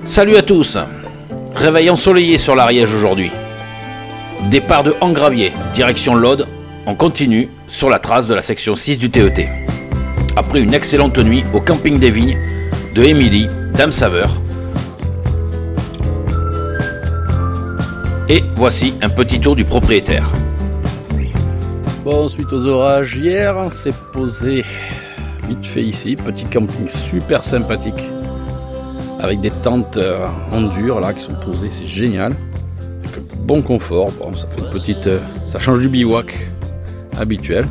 Salut à tous. Réveil ensoleillé sur l'Ariège aujourd'hui. Départ de Engravier, direction l'Aude, on continue sur la trace de la section 6 du TET. Après une excellente nuit au camping des Vignes de Émilie, Dame Saveur. Et voici un petit tour du propriétaire. Bon, suite aux orages hier, on s'est posé vite fait ici, petit camping super sympathique. Avec des tentes en dur là qui sont posées, c'est génial. Avec un bon confort, bon, ça fait une petite, ça change du bivouac habituel.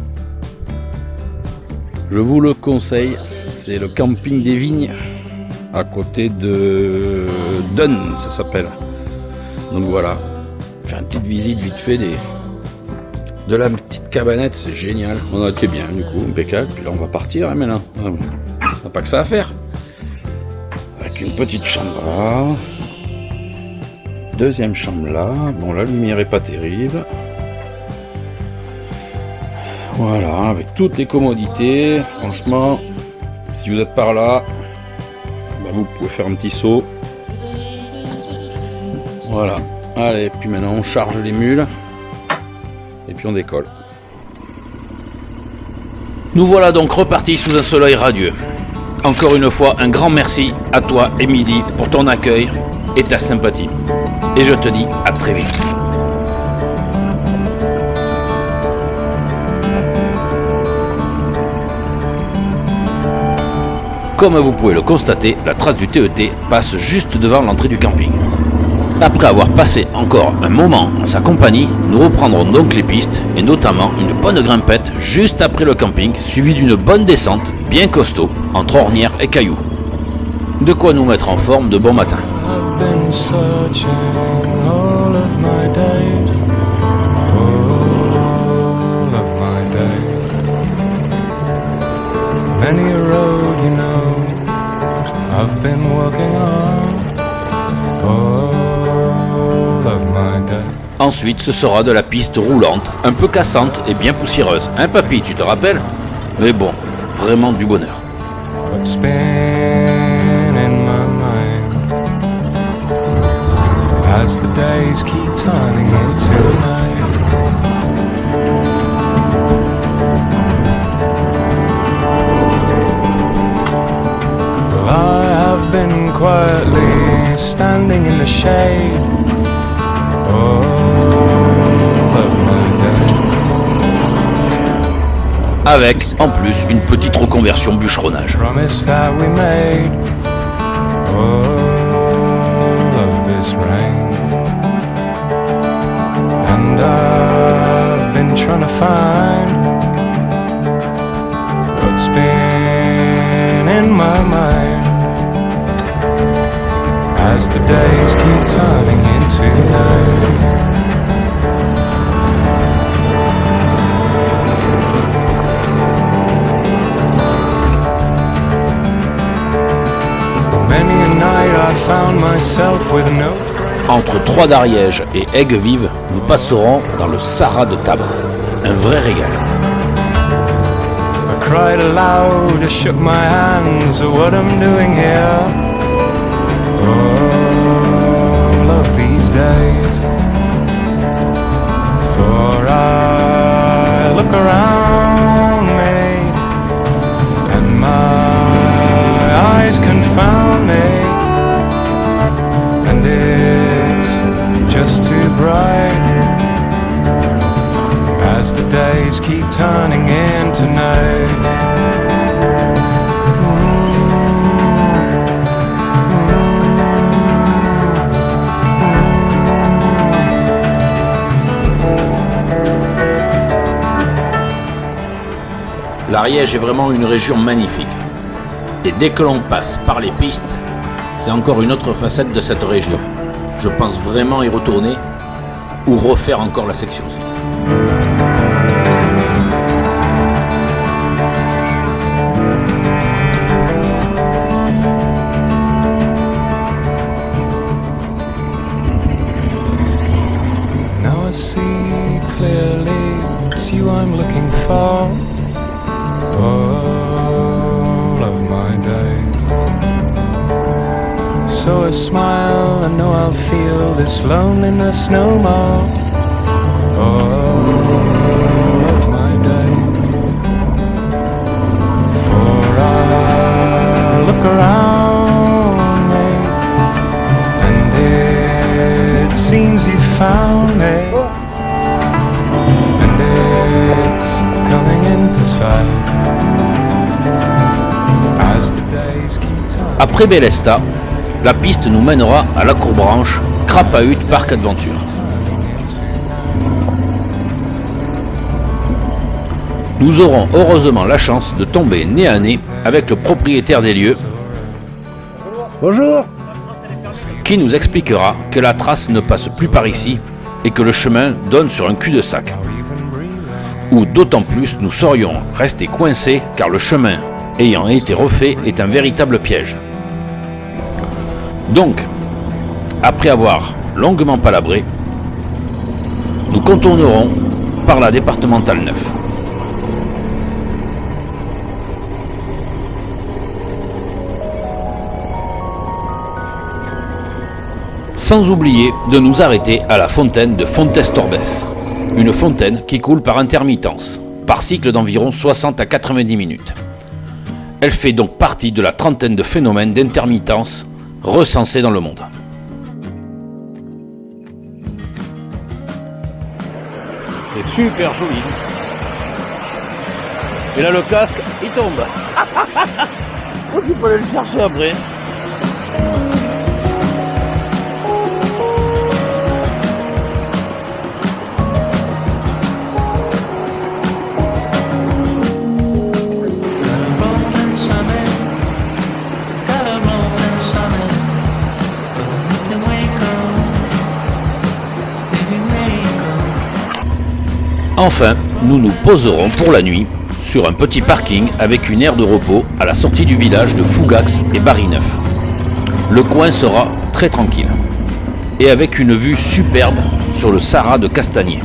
Je vous le conseille, c'est le camping des Vignes à côté de Dunn, ça s'appelle. Donc voilà, faire une petite visite vite fait de la petite cabanette, c'est génial. On a été bien du coup, impeccable. Puis là on va partir hein, maintenant. On n'a pas que ça à faire. Avec une petite chambre là, deuxième chambre là, bon la lumière est pas terrible, voilà, avec toutes les commodités, franchement, si vous êtes par là, bah, vous pouvez faire un petit saut, voilà, allez, puis maintenant on charge les mules, et puis on décolle. Nous voilà donc repartis sous un soleil radieux. Encore une fois, un grand merci à toi, Émilie, pour ton accueil et ta sympathie. Et je te dis à très vite. Comme vous pouvez le constater, la trace du TET passe juste devant l'entrée du camping. Après avoir passé encore un moment en sa compagnie, nous reprendrons donc les pistes et notamment une bonne grimpette juste après le camping, suivie d'une bonne descente bien costaud entre ornières et cailloux. De quoi nous mettre en forme de bon matin. Ensuite, ce sera de la piste roulante, un peu cassante et bien poussiéreuse. Hein papy, tu te rappelles? Mais bon, vraiment du bonheur. Quietly standing in the shade. Avec, en plus, une petite reconversion bûcheronnage. As the days keep turning into night. Many a night I found myself with no friends. Entre Trois d'Ariège et Aigues-Vives, nous passerons dans le Sahara de Tabre. Un vrai régal. I cried aloud, I shook my hands at what I'm doing here. All of these days, for I look around me and my eyes confound me, and it's just too bright as the days keep turning into night. L'Ariège est vraiment une région magnifique. Et dès que l'on passe par les pistes, c'est encore une autre facette de cette région. Je pense vraiment y retourner ou refaire encore la section 6. Now I see clearly it's you I'm looking for. All of my days. So I smile and know I'll feel this loneliness no more. All of my days. For I look around me and it seems you found me. And it's coming into sight. As the days keep time. Après Bélesta, la piste nous mènera à la Courbranche, Crapahut, Parc Adventure. Nous aurons heureusement la chance de tomber nez à nez avec le propriétaire des lieux. Bonjour. Qui nous expliquera que la trace ne passe plus par ici et que le chemin donne sur un cul-de-sac. Ou d'autant plus nous serions restés coincés car le chemin ayant été refait est un véritable piège. Donc, après avoir longuement palabré, nous contournerons par la départementale 9. Sans oublier de nous arrêter à la fontaine de Fontès-Torbès, une fontaine qui coule par intermittence, par cycle d'environ 60 à 90 minutes. Elle fait donc partie de la trentaine de phénomènes d'intermittence recensés dans le monde. C'est super joli. Et là le casque, il tombe. Oh, tu peux aller le chercher après. Enfin, nous nous poserons pour la nuit sur un petit parking avec une aire de repos à la sortie du village de Fougax et Barineuf. Le coin sera très tranquille et avec une vue superbe sur le Sahara de Castagnier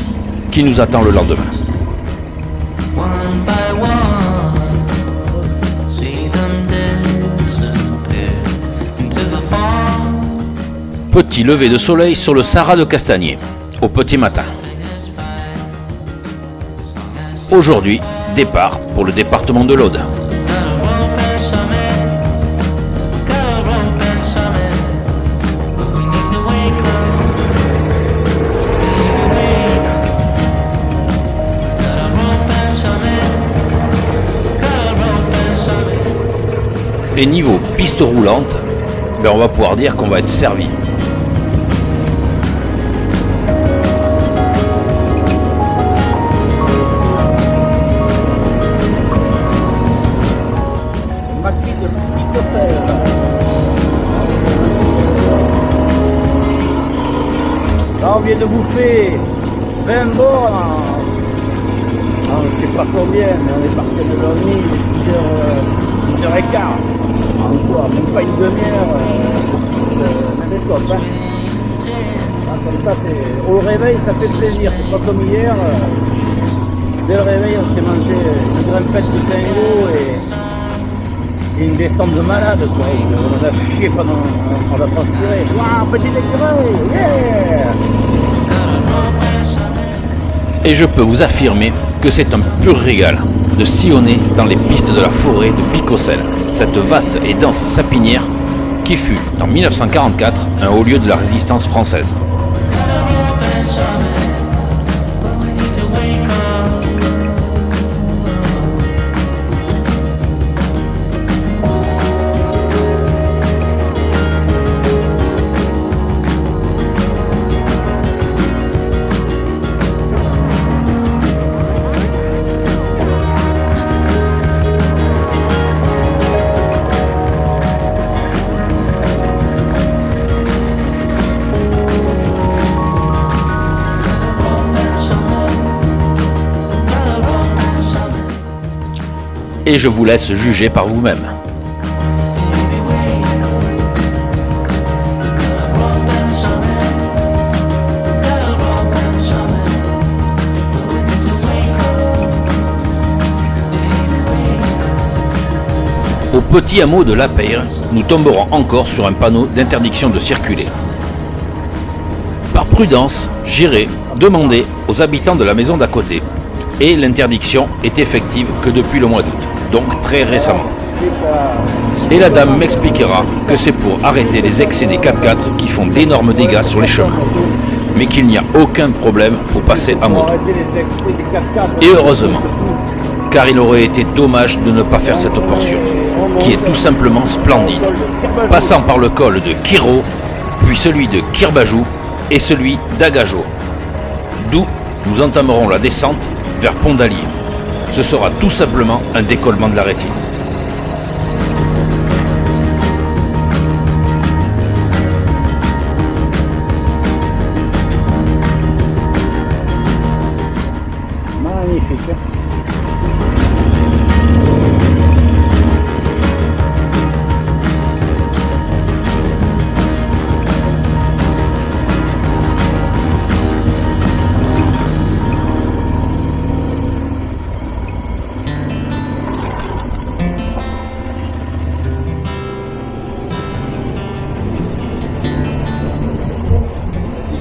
qui nous attend le lendemain. Petit lever de soleil sur le Sahara de Castagnier au petit matin. Aujourd'hui, départ pour le département de l'Aude. Et niveau piste roulante, ben on va pouvoir dire qu'on va être servi. Là, on vient de bouffer 20 bords je ne sais pas combien, mais on est parti de l'ennui, 10h15. En quoi, même pas une demi-heure, comme ça, c'est... Au réveil, ça fait plaisir, c'est pas comme hier. Dès le réveil, on s'est mangé une grimpette de 5 euros et une descente de malade, quoi. On a chié pendant, on a transpiré. Waouh, petit écureuil, yeah! Et je peux vous affirmer que c'est un pur régal de sillonner dans les pistes de la forêt de Picocel, cette vaste et dense sapinière qui fut, en 1944, un haut lieu de la résistance française. et je vous laisse juger par vous-même. Au petit hameau de La Peyre, nous tomberons encore sur un panneau d'interdiction de circuler. Par prudence, j'irai demander aux habitants de la maison d'à côté. Et l'interdiction est effective que depuis le mois d'août, donc très récemment. Et la dame m'expliquera que c'est pour arrêter les excès des 4x4 qui font d'énormes dégâts sur les chemins. Mais qu'il n'y a aucun problème pour passer à moto. Et heureusement, car il aurait été dommage de ne pas faire cette portion, qui est tout simplement splendide, passant par le col de Kiro, puis celui de Kirbajou et celui d'Agajo. D'où nous entamerons la descente vers Pont-d'Allier. Ce sera tout simplement un décollement de la rétine. Magnifique.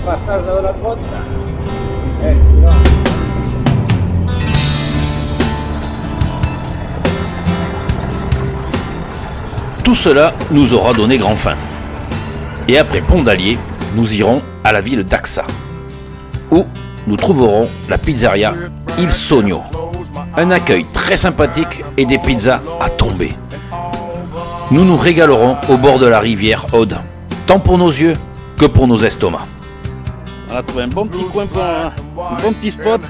Passage de la grotte. Excellent. Tout cela nous aura donné grand faim. Et après Pont-d'Allier, nous irons à la ville d'Axa, où nous trouverons la pizzeria Il Sogno. Un accueil très sympathique et des pizzas à tomber. Nous nous régalerons au bord de la rivière Aude, tant pour nos yeux que pour nos estomacs. On a trouvé un bon petit coin, un bon petit spot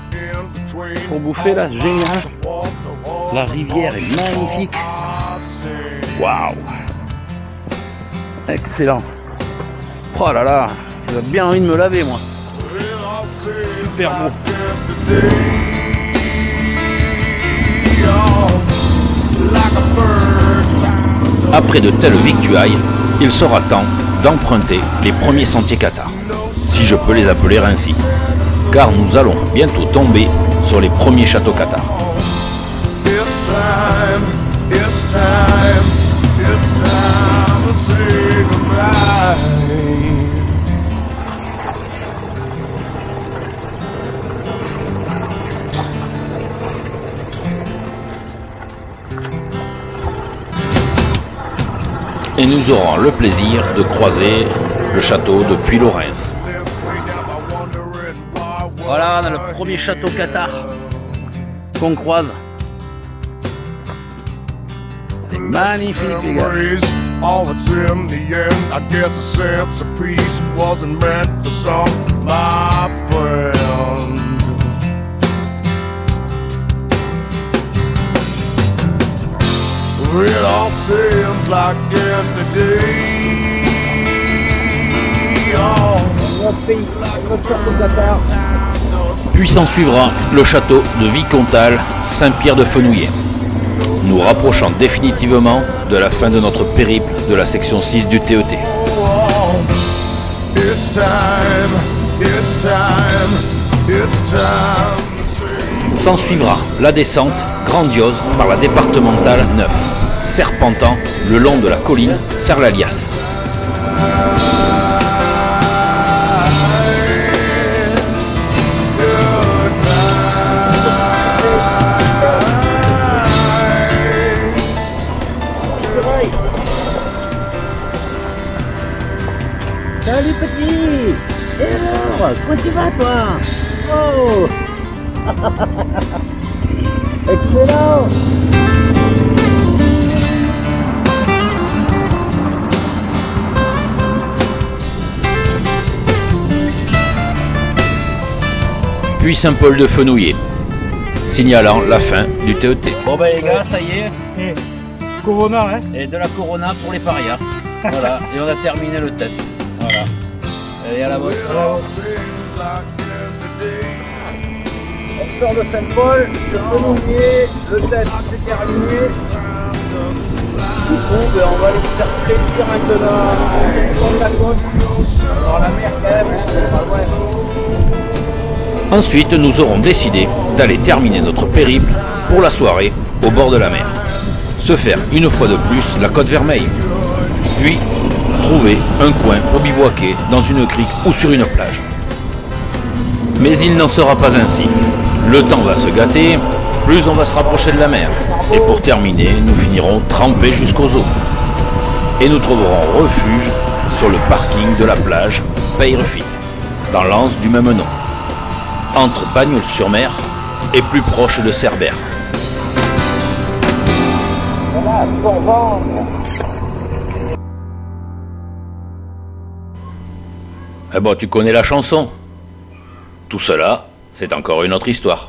pour bouffer là, génial. La rivière est magnifique. Waouh! Excellent. Oh là là, j'ai bien envie de me laver moi. Super beau. Après de telles victuailles, il sera temps d'emprunter les premiers sentiers cathares, si je peux les appeler ainsi, car nous allons bientôt tomber sur les premiers châteaux cathares. Et nous aurons le plaisir de croiser le château de Puylaurens. Voilà, on a le premier château cathare qu'on croise. C'est magnifique les gars. All that's in the end, I guess a sense of peace wasn't meant for some, my friend. It all seems like yesterday. Oh, Notre pays, notre château cathare. Puis s'en suivra le château de Vicomtal Saint-Pierre de Fenouillet, nous rapprochant définitivement de la fin de notre périple de la section 6 du TET. it's time, it's time, it's time. S'en suivra la descente grandiose par la départementale 9, serpentant le long de la colline Serlalias. Salut petit. Et alors, comment tu vas toi? Oh. Excellent. Puis Saint-Paul de Fenouillet, signalant la fin du TET. Bon ben les gars, ça y est. Et Corona, hein? Et de la Corona pour les parias. Voilà, et on a terminé le tête. Voilà. Allez à la vôtre. Seems like yesterday. sort de Saint-Paul, le fenouiller, le test c'est terminé. Du coup, ben, on va aller se faire plaisir maintenant. On la côte. Alors la mer quand même, c'est pas loin. Ensuite, nous aurons décidé d'aller terminer notre périple pour la soirée au bord de la mer. Se faire une fois de plus la côte Vermeille. Puis, trouver un coin pour bivouaquer dans une crique ou sur une plage. Mais il n'en sera pas ainsi. Le temps va se gâter, plus on va se rapprocher de la mer. Et pour terminer, nous finirons trempés jusqu'aux os. Et nous trouverons refuge sur le parking de la plage Peyrefit, dans l'anse du même nom, entre Bagnols-sur-Mer et plus proche de Cerbère. Voilà, pour vendre. Eh bon, tu connais la chanson. Tout cela, c'est encore une autre histoire.